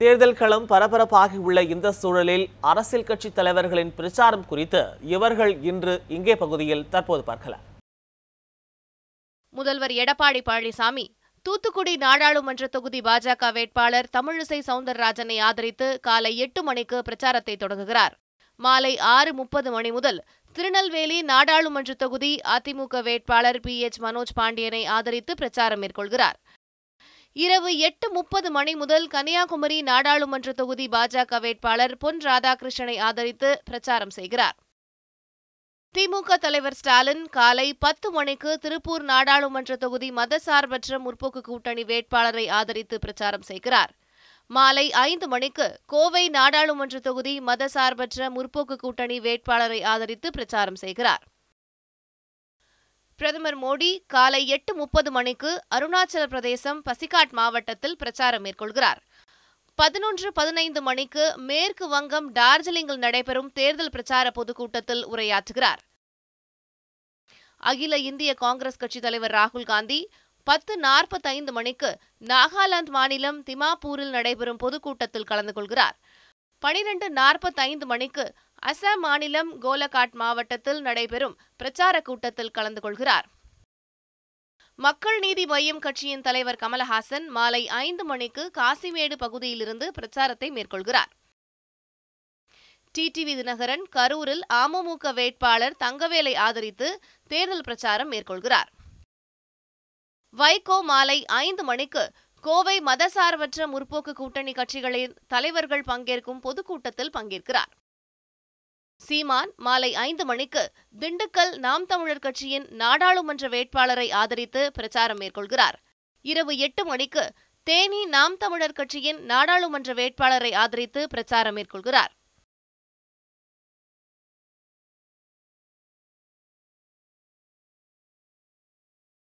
தேர்தல் களம் பரபரப்பாகியுள்ள இந்த சூழலில் அரசியல் கட்சி தலைவர்களின் பிரச்சாரம் குறித்து இவர்கள் இன்று இங்கே பகுதியில் தற்போது பார்க்கலாம். முதல்வர் எடப்பாடி பழனிசாமி தூத்துக்குடி நாடாளுமன்ற தொகுதி பாஜக வேட்பாளர் தமிழிசை சவுந்தரராஜனை ஆதரித்து காலை 8 மணிக்கு பிரச்சாரத்தை தொடங்குகிறார். மாலை 6:30 மணி முதல் திருநெல்வேலி நாடாளுமன்ற தொகுதி அதிமுக வேட்பாளர் PH மனோஜ் பாண்டியனை ஆதரித்து பிரச்சாரம் மேற்கொள்கிறார். இரவு 8:30 மணி முதல் கன்னியாகுமரி நாடாளுமன்ற தொகுதி பாஜக வேட்பாளர் பொன் ராதாகிருஷ்ணனை ஆதரித்து பிரச்சாரம் செய்கிறார். திமுக தலைவர் ஸ்டாலின் காலை 10 மணிக்கு திருப்பூர் நாடாளுமன்ற தொகுதி மதசார்பற்ற முற்போக்கு கூட்டணி வேட்பாளரை ஆதரித்து பிரச்சாரம் செய்கிறார். மாலை 5 மணிக்கு கோவை நாடாளுமன்ற தொகுதி மதசார்பற்ற முற்போக்கு கூட்டணி வேட்பாளரை ஆதரித்து பிரச்சாரம் செய்கிறார். பிரதமர் மோடி காலை 8:30 மணிக்கு அருணாச்சல பிரதேசம் பசிகாட் மாவட்டத்தில் பிரச்சாரம் மேற்கொள்கிறார். 11:15 மணிக்கு மேற்கு வங்கம் டார்ஜிலிங்கில் நடைபெறும் தேர்தல் பிரச்சார பொதுக்கூட்டத்தில் உரையாற்றுகிறார். அகில இந்திய காங்கிரஸ் கட்சி தலைவர் ராகுல் காந்தி 10:45 மணிக்கு நாகாலாந்து மாநிலம் திமாப்பூரில் நடைபெறும் பொதுக்கூட்டத்தில் கலந்து கொள்கிறார். 12:45 மணிக்கு அசாம் மாநிலம் கோலகாட் மாவட்டத்தில் நடைபெறும் பிரச்சார கூட்டத்தில் கலந்து கொள்கிறார். மக்கள் நீதி மய்யம் கட்சியின் தலைவர் கமலஹாசன் மாலை 5 மணிக்கு காசிமேடு பகுதியிலிருந்து பிரச்சாரத்தை மேற்கொள்கிறார். டிடிவி தினகரன் கரூரில் அமமுக வேட்பாளர் தங்கவேலை ஆதரித்து தேர்தல் பிரச்சாரம் மேற்கொள்கிறார். வைகோ மாலை 5 மணிக்கு கோவை மதசார்பற்ற முற்போக்கு கூட்டணி கட்சிகளின் தலைவர்கள் பங்கேற்கும் பொதுக்கூட்டத்தில் பங்கேற்கிறார். சீமான் மாலை 5 மணிக்கு திண்டுக்கல் நாம் தமிழர் கட்சியின் நாடாளுமன்ற வேட்பாளரை ஆதரித்து பிரச்சாரம் மேற்கொள்கிறார். இரவு 8 மணிக்கு தேனி நாம் தமிழர் கட்சியின் நாடாளுமன்ற வேட்பாளரை ஆதரித்து பிரச்சாரம் மேற்கொள்கிறார்.